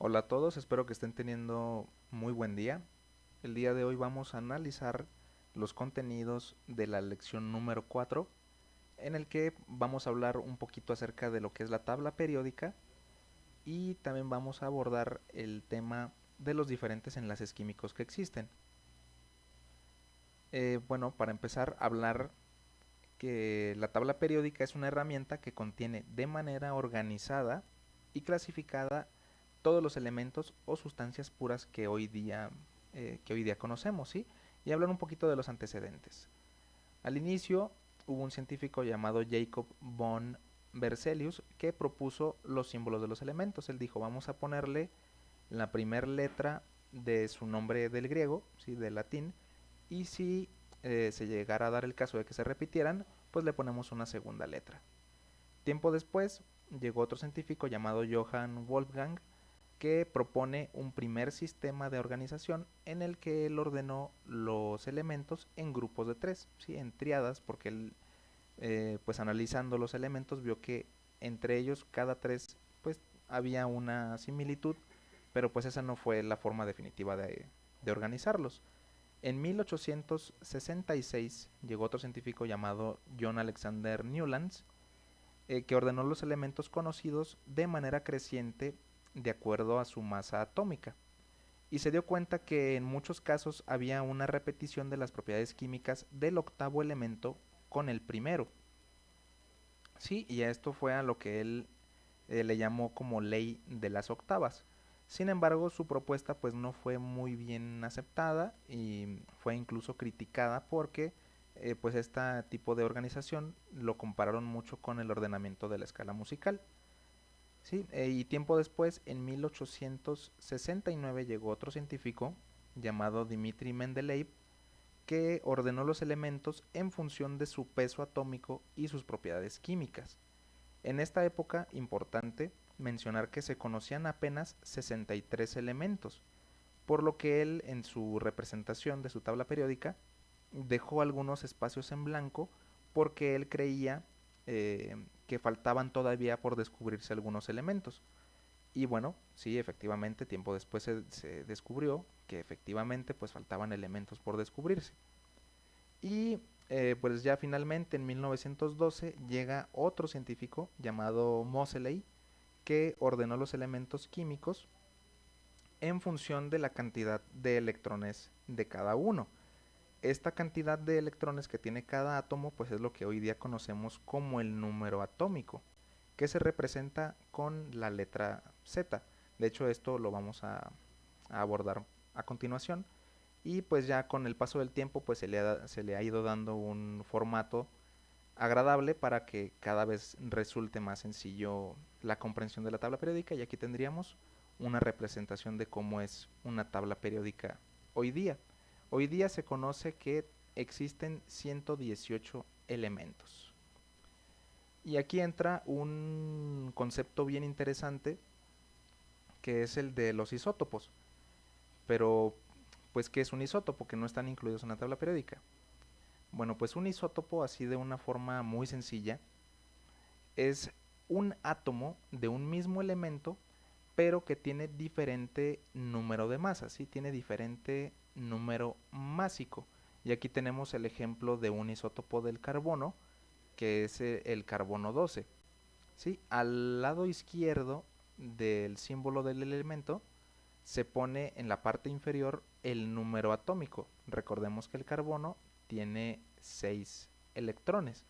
Hola a todos, espero que estén teniendo muy buen día. El día de hoy vamos a analizar los contenidos de la lección número 4, en el que vamos a hablar un poquito acerca de lo que es la tabla periódica y también vamos a abordar el tema de los diferentes enlaces químicos que existen. Bueno, para empezar, hablar que la tabla periódica es una herramienta que contiene de manera organizada y clasificada todos los elementos o sustancias puras que hoy día conocemos, ¿sí? Y hablar un poquito de los antecedentes. Al inicio hubo un científico llamado Jacob von Berzelius que propuso los símbolos de los elementos. Él dijo, vamos a ponerle la primera letra de su nombre del griego, ¿sí? Del latín, y si se llegara a dar el caso de que se repitieran, pues le ponemos una segunda letra. Tiempo después llegó otro científico llamado Johann Wolfgang que propone un primer sistema de organización en el que él ordenó los elementos en grupos de tres, ¿sí? En triadas, porque él, pues analizando los elementos, vio que entre ellos cada tres, pues había una similitud, pero pues esa no fue la forma definitiva de organizarlos. En 1866 llegó otro científico llamado John Alexander Newlands, que ordenó los elementos conocidos de manera creciente de acuerdo a su masa atómica. Y se dio cuenta que en muchos casos había una repetición de las propiedades químicas del octavo elemento con el primero. Sí, y esto fue a lo que él le llamó como ley de las octavas. Sin embargo, su propuesta pues no fue muy bien aceptada y fue incluso criticada porque pues este tipo de organización lo compararon mucho con el ordenamiento de la escala musical. Sí, y tiempo después, en 1869, llegó otro científico llamado Dmitri Mendeleev que ordenó los elementos en función de su peso atómico y sus propiedades químicas. En esta época, importante mencionar que se conocían apenas 63 elementos, por lo que él en su representación de su tabla periódica dejó algunos espacios en blanco porque él creía que faltaban todavía por descubrirse algunos elementos. Y bueno, sí, efectivamente, tiempo después se descubrió que efectivamente pues faltaban elementos por descubrirse. Y pues ya finalmente en 1912 llega otro científico llamado Moseley que ordenó los elementos químicos en función de la cantidad de electrones de cada uno. Esta cantidad de electrones que tiene cada átomo pues es lo que hoy día conocemos como el número atómico, que se representa con la letra Z. De hecho esto lo vamos a abordar a continuación y pues ya con el paso del tiempo pues se le ha ido dando un formato agradable para que cada vez resulte más sencillo la comprensión de la tabla periódica y aquí tendríamos una representación de cómo es una tabla periódica hoy día. Hoy día se conoce que existen 118 elementos. Y aquí entra un concepto bien interesante que es el de los isótopos. Pero, pues, ¿qué es un isótopo? Que no están incluidos en la tabla periódica. Bueno, pues un isótopo, así de una forma muy sencilla, es un átomo de un mismo elemento, pero que tiene diferente número de masas, ¿sí? Tiene diferente número másico. Y aquí tenemos el ejemplo de un isótopo del carbono, que es el carbono 12. ¿Sí? Al lado izquierdo del símbolo del elemento se pone en la parte inferior el número atómico. Recordemos que el carbono tiene 6 electrones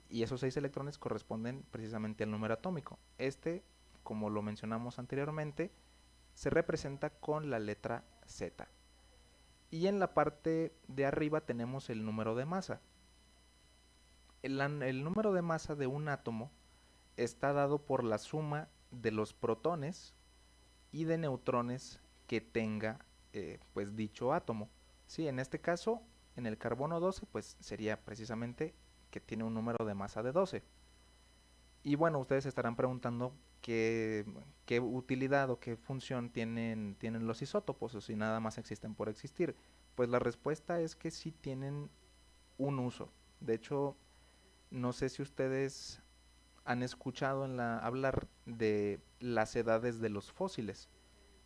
y esos 6 electrones corresponden precisamente al número atómico. Este, como lo mencionamos anteriormente, se representa con la letra Z. Y en la parte de arriba tenemos el número de masa. El número de masa de un átomo está dado por la suma de los protones y de neutrones que tenga pues dicho átomo. Sí, en este caso, en el carbono 12, pues sería precisamente que tiene un número de masa de 12. Y bueno, ustedes estarán preguntando qué utilidad o qué función tienen los isótopos o si nada más existen por existir. Pues la respuesta es que sí tienen un uso. De hecho, no sé si ustedes han escuchado hablar de las edades de los fósiles.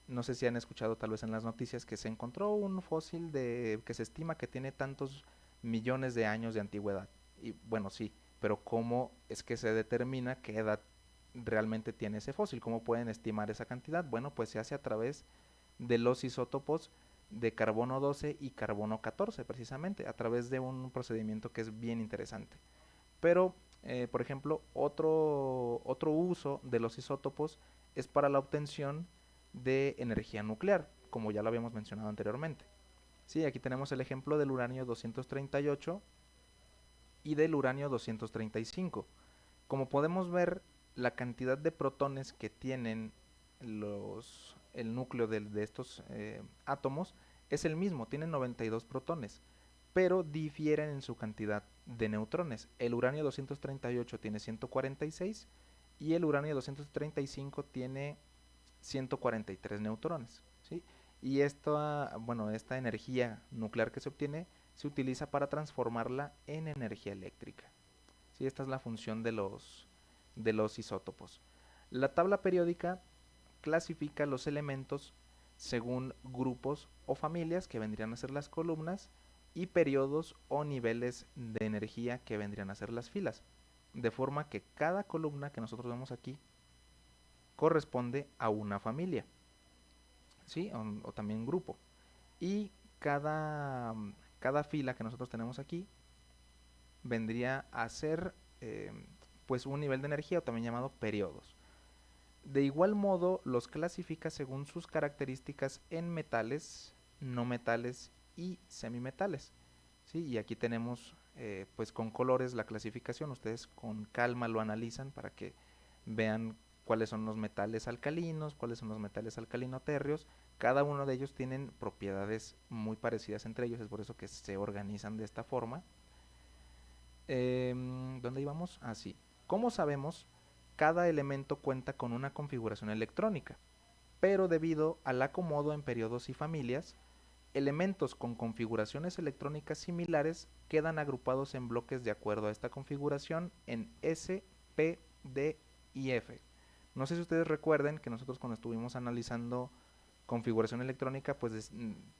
No sé si han escuchado tal vez en las noticias que se encontró un fósil que se estima que tiene tantos millones de años de antigüedad. Y bueno, sí, pero ¿cómo es que se determina qué edad realmente tiene ese fósil? ¿Cómo pueden estimar esa cantidad? Bueno, pues se hace a través de los isótopos de carbono 12 y carbono 14, precisamente, a través de un procedimiento que es bien interesante. Pero, por ejemplo, otro uso de los isótopos es para la obtención de energía nuclear, como ya lo habíamos mencionado anteriormente. Sí, aquí tenemos el ejemplo del uranio 238 y del uranio 235. Como podemos ver, la cantidad de protones que tienen el núcleo de estos átomos es el mismo, tienen 92 protones, pero difieren en su cantidad de neutrones. El uranio 238 tiene 146 y el uranio 235 tiene 143 neutrones, ¿sí? Y esta energía nuclear que se obtiene se utiliza para transformarla en energía eléctrica. ¿Sí? Esta es la función de los isótopos. La tabla periódica clasifica los elementos según grupos o familias, que vendrían a ser las columnas, y periodos o niveles de energía, que vendrían a ser las filas. De forma que cada columna que nosotros vemos aquí corresponde a una familia, ¿sí? O también grupo. Y cada fila que nosotros tenemos aquí vendría a ser pues un nivel de energía, o también llamado periodos. De igual modo, los clasifica según sus características en metales, no metales y semimetales. ¿Sí? Y aquí tenemos pues con colores la clasificación. Ustedes con calma lo analizan para que vean cuáles son los metales alcalinos, cuáles son los metales alcalino-térreos. Cada uno de ellos tienen propiedades muy parecidas entre ellos, es por eso que se organizan de esta forma. ¿Dónde íbamos? Así. Como sabemos, cada elemento cuenta con una configuración electrónica, pero debido al acomodo en periodos y familias, elementos con configuraciones electrónicas similares quedan agrupados en bloques de acuerdo a esta configuración en S, P, D y F. No sé si ustedes recuerden que nosotros, cuando estuvimos analizando configuración electrónica, pues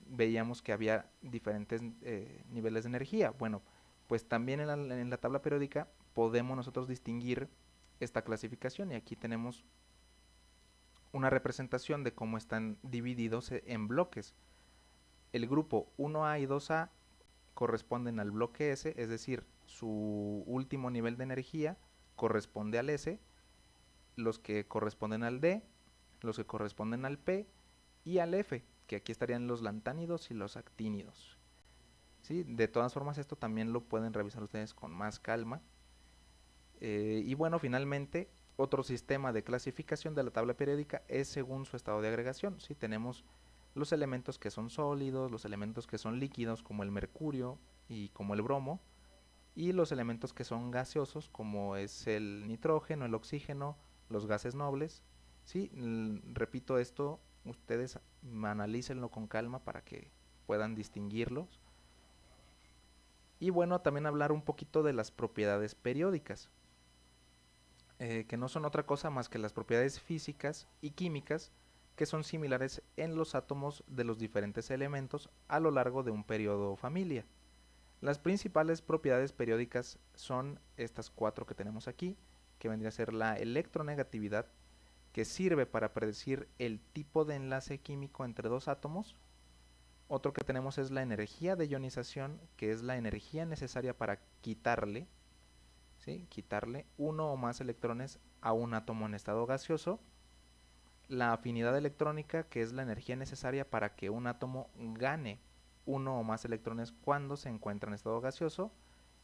veíamos que había diferentes niveles de energía. Bueno, pues también en la tabla periódica podemos nosotros distinguir esta clasificación, y aquí tenemos una representación de cómo están divididos en bloques. El grupo 1A y 2A corresponden al bloque S, es decir, su último nivel de energía corresponde al S, los que corresponden al D, los que corresponden al P y al F, que aquí estarían los lantánidos y los actínidos. ¿Sí? De todas formas, esto también lo pueden revisar ustedes con más calma. Y bueno, finalmente, otro sistema de clasificación de la tabla periódica es según su estado de agregación. ¿Sí? Tenemos los elementos que son sólidos, los elementos que son líquidos, como el mercurio y como el bromo, y los elementos que son gaseosos, como es el nitrógeno, el oxígeno, los gases nobles. ¿Sí? Repito esto, ustedes analícenlo con calma para que puedan distinguirlos. Y bueno, también hablar un poquito de las propiedades periódicas, que no son otra cosa más que las propiedades físicas y químicas que son similares en los átomos de los diferentes elementos a lo largo de un periodo o familia. Las principales propiedades periódicas son estas cuatro que tenemos aquí, que vendría a ser la electronegatividad, que sirve para predecir el tipo de enlace químico entre dos átomos. Otro que tenemos es la energía de ionización, que es la energía necesaria para quitarle, ¿sí? Quitarle uno o más electrones a un átomo en estado gaseoso. La afinidad electrónica, que es la energía necesaria para que un átomo gane uno o más electrones cuando se encuentra en estado gaseoso.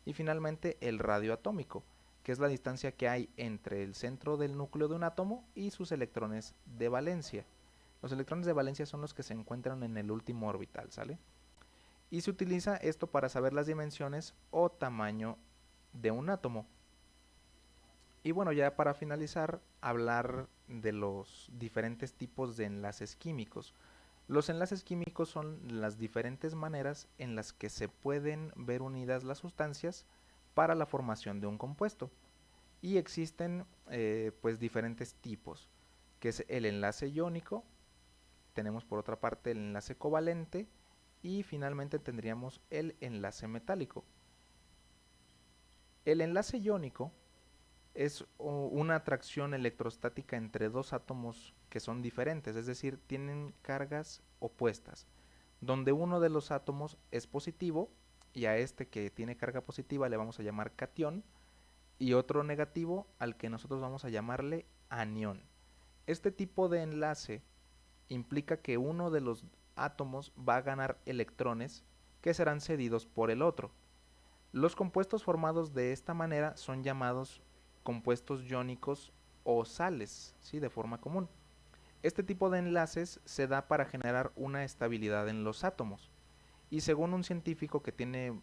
Y finalmente el radio atómico, que es la distancia que hay entre el centro del núcleo de un átomo y sus electrones de valencia. Los electrones de valencia son los que se encuentran en el último orbital, ¿sale? Y se utiliza esto para saber las dimensiones o tamaño de un átomo. Y bueno, ya para finalizar, hablar de los diferentes tipos de enlaces químicos. Los enlaces químicos son las diferentes maneras en las que se pueden ver unidas las sustancias para la formación de un compuesto. Y existen pues diferentes tipos, que es el enlace iónico, tenemos por otra parte el enlace covalente y finalmente tendríamos el enlace metálico. El enlace iónico es una atracción electrostática entre dos átomos que son diferentes, es decir, tienen cargas opuestas, donde uno de los átomos es positivo y a este que tiene carga positiva le vamos a llamar catión y otro negativo al que nosotros vamos a llamarle anión. Este tipo de enlace implica que uno de los átomos va a ganar electrones que serán cedidos por el otro. Los compuestos formados de esta manera son llamados compuestos iónicos o sales, ¿sí? De forma común. Este tipo de enlaces se da para generar una estabilidad en los átomos. Y según un científico que tiene,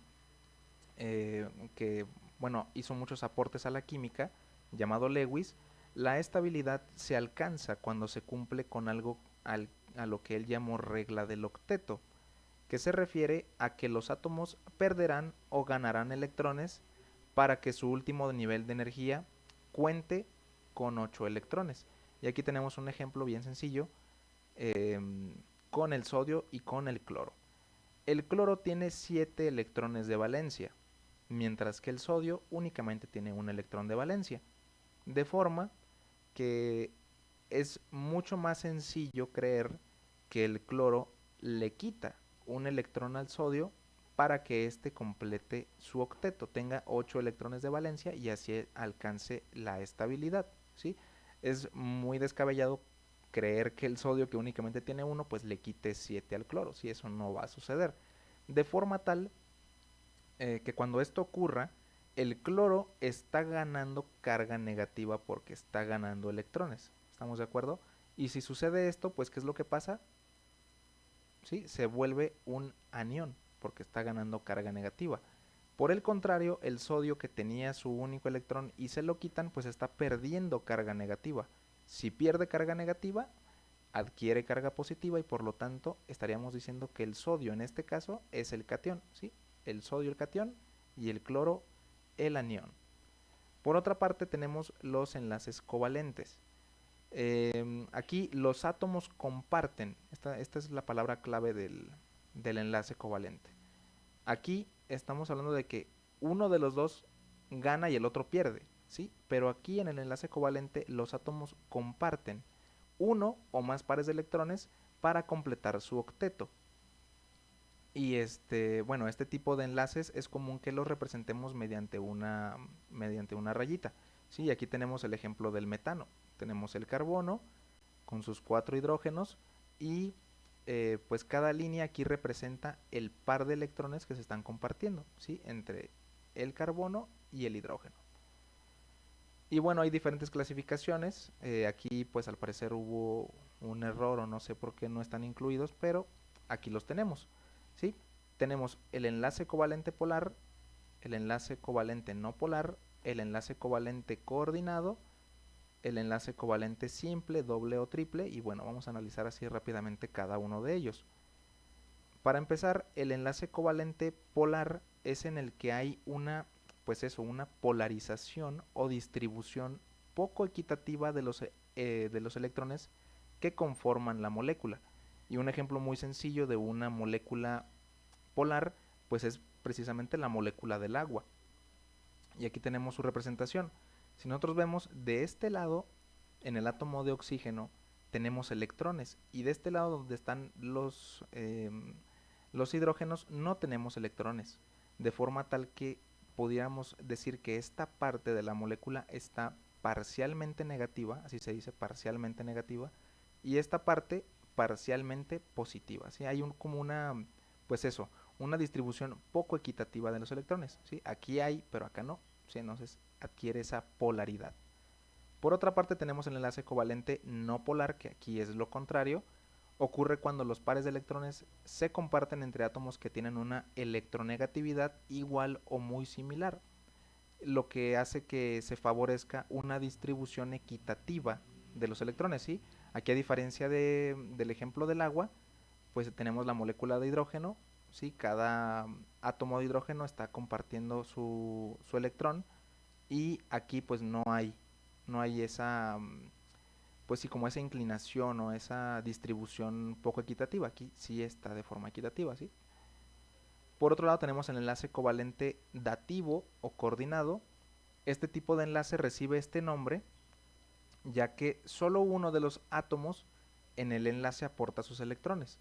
que bueno, hizo muchos aportes a la química, llamado Lewis, la estabilidad se alcanza cuando se cumple con algo a lo que él llamó regla del octeto, que se refiere a que los átomos perderán o ganarán electrones para que su último nivel de energía cuente con 8 electrones. Y aquí tenemos un ejemplo bien sencillo eh, con el sodio y con el cloro. El cloro tiene 7 electrones de valencia, mientras que el sodio únicamente tiene un electrón de valencia. De forma que es mucho más sencillo creer que el cloro le quita un electrón al sodio para que éste complete su octeto, tenga 8 electrones de valencia y así alcance la estabilidad, ¿sí? Es muy descabellado creer que el sodio, que únicamente tiene uno, pues le quite 7 al cloro, ¿sí? Eso no va a suceder. De forma tal que cuando esto ocurra, el cloro está ganando carga negativa porque está ganando electrones. ¿Estamos de acuerdo? Y si sucede esto, pues ¿qué es lo que pasa? ¿Sí? Se vuelve un anión porque está ganando carga negativa. Por el contrario, el sodio, que tenía su único electrón y se lo quitan, pues está perdiendo carga negativa. Si pierde carga negativa, adquiere carga positiva y por lo tanto estaríamos diciendo que el sodio en este caso es el catión, ¿sí? El sodio el catión y el cloro el anión. Por otra parte tenemos los enlaces covalentes. Aquí los átomos comparten, esta es la palabra clave del enlace covalente. Aquí estamos hablando de que uno de los dos gana y el otro pierde, ¿sí? Pero aquí en el enlace covalente los átomos comparten uno o más pares de electrones para completar su octeto. Y bueno, este tipo de enlaces es común que los representemos mediante una rayita. Sí, aquí tenemos el ejemplo del metano. Tenemos el carbono con sus 4 hidrógenos y pues cada línea aquí representa el par de electrones que se están compartiendo, ¿sí? Entre el carbono y el hidrógeno. Y bueno, hay diferentes clasificaciones. Aquí pues al parecer hubo un error o no sé por qué no están incluidos, pero aquí los tenemos, ¿sí? Tenemos el enlace covalente polar, el enlace covalente no polar, el enlace covalente coordinado, el enlace covalente simple, doble o triple, y bueno, vamos a analizar así rápidamente cada uno de ellos. Para empezar, el enlace covalente polar es en el que hay una, pues eso, una polarización o distribución poco equitativa de los electrones que conforman la molécula. Y un ejemplo muy sencillo de una molécula polar, pues es precisamente la molécula del agua. Y aquí tenemos su representación. Si nosotros vemos de este lado, en el átomo de oxígeno, tenemos electrones. Y de este lado donde están los hidrógenos, no tenemos electrones. De forma tal que pudiéramos decir que esta parte de la molécula está parcialmente negativa, así se dice, parcialmente negativa, y esta parte parcialmente positiva, ¿sí? Hay como una, pues eso, una distribución poco equitativa de los electrones, ¿sí? Aquí hay, pero acá no, ¿sí? Entonces adquiere esa polaridad. Por otra parte tenemos el enlace covalente no polar, que aquí es lo contrario. Ocurre cuando los pares de electrones se comparten entre átomos que tienen una electronegatividad igual o muy similar, lo que hace que se favorezca una distribución equitativa de los electrones, ¿sí? Aquí, a diferencia del ejemplo del agua, pues tenemos la molécula de hidrógeno, ¿sí? Cada átomo de hidrógeno está compartiendo su electrón y aquí pues no hay esa, pues sí, como esa inclinación o esa distribución poco equitativa. Aquí sí está de forma equitativa, ¿sí? Por otro lado tenemos el enlace covalente dativo o coordinado. Este tipo de enlace recibe este nombre ya que solo uno de los átomos en el enlace aporta sus electrones.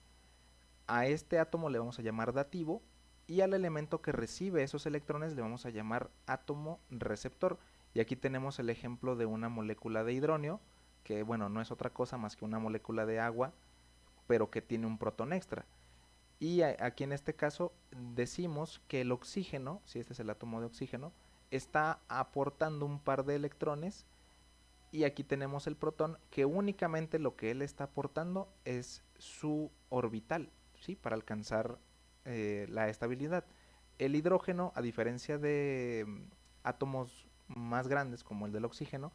A este átomo le vamos a llamar dativo y al elemento que recibe esos electrones le vamos a llamar átomo receptor. Y aquí tenemos el ejemplo de una molécula de hidronio, que bueno, no es otra cosa más que una molécula de agua, pero que tiene un protón extra. Y aquí en este caso decimos que el oxígeno, si este es el átomo de oxígeno, está aportando un par de electrones y aquí tenemos el protón que únicamente lo que él está aportando es su orbital, ¿sí? Para alcanzar la estabilidad. El hidrógeno, a diferencia de átomos más grandes como el del oxígeno,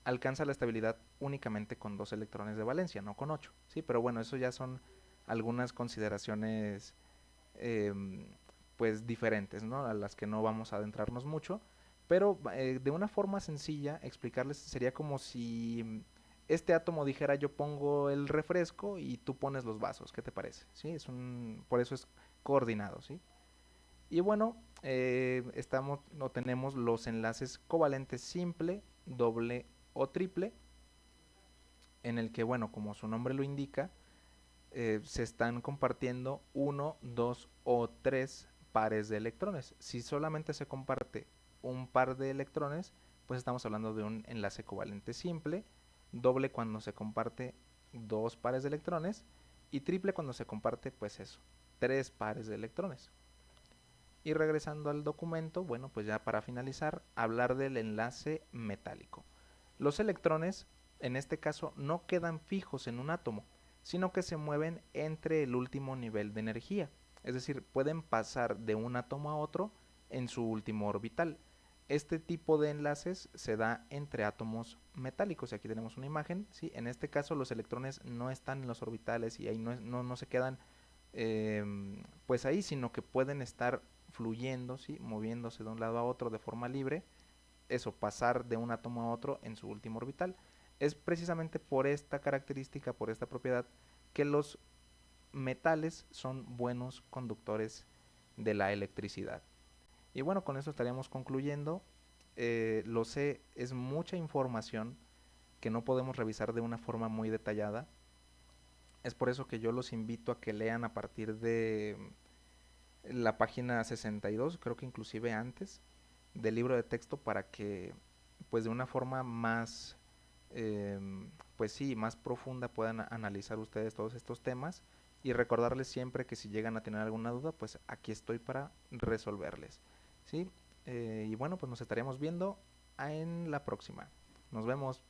alcanza la estabilidad únicamente con 2 electrones de valencia, no con 8, ¿sí? Pero bueno, eso ya son algunas consideraciones eh, pues diferentes, ¿no? A las que no vamos a adentrarnos mucho, pero de una forma sencilla explicarles sería como si este átomo dijera yo pongo el refresco y tú pones los vasos, ¿qué te parece? ¿Sí? Por eso es coordinado, ¿sí? Y bueno, no tenemos los enlaces covalentes simple, doble o triple, en el que, bueno, como su nombre lo indica, se están compartiendo uno, dos o tres pares de electrones. Si solamente se comparte un par de electrones, pues estamos hablando de un enlace covalente simple, doble cuando se comparte 2 pares de electrones y triple cuando se comparte, pues eso, 3 pares de electrones. Y regresando al documento, bueno, pues ya para finalizar, hablar del enlace metálico. Los electrones, en este caso, no quedan fijos en un átomo, sino que se mueven entre el último nivel de energía. Es decir, pueden pasar de un átomo a otro en su último orbital. Este tipo de enlaces se da entre átomos metálicos. Y aquí tenemos una imagen. ¿Sí? En este caso los electrones no están en los orbitales y ahí no se quedan pues ahí, sino que pueden estar fluyendo, ¿sí? Moviéndose de un lado a otro de forma libre, eso, pasar de un átomo a otro en su último orbital. Es precisamente por esta característica, por esta propiedad, que los metales son buenos conductores de la electricidad. Y bueno, con eso estaríamos concluyendo. Lo sé, es mucha información que no podemos revisar de una forma muy detallada. Es por eso que yo los invito a que lean a partir de la página 62, creo que inclusive antes, del libro de texto para que pues de una forma más eh, pues sí, más profunda puedan analizar ustedes todos estos temas y recordarles siempre que si llegan a tener alguna duda, pues aquí estoy para resolverles, ¿sí? Y bueno, pues nos estaremos viendo en la próxima. Nos vemos.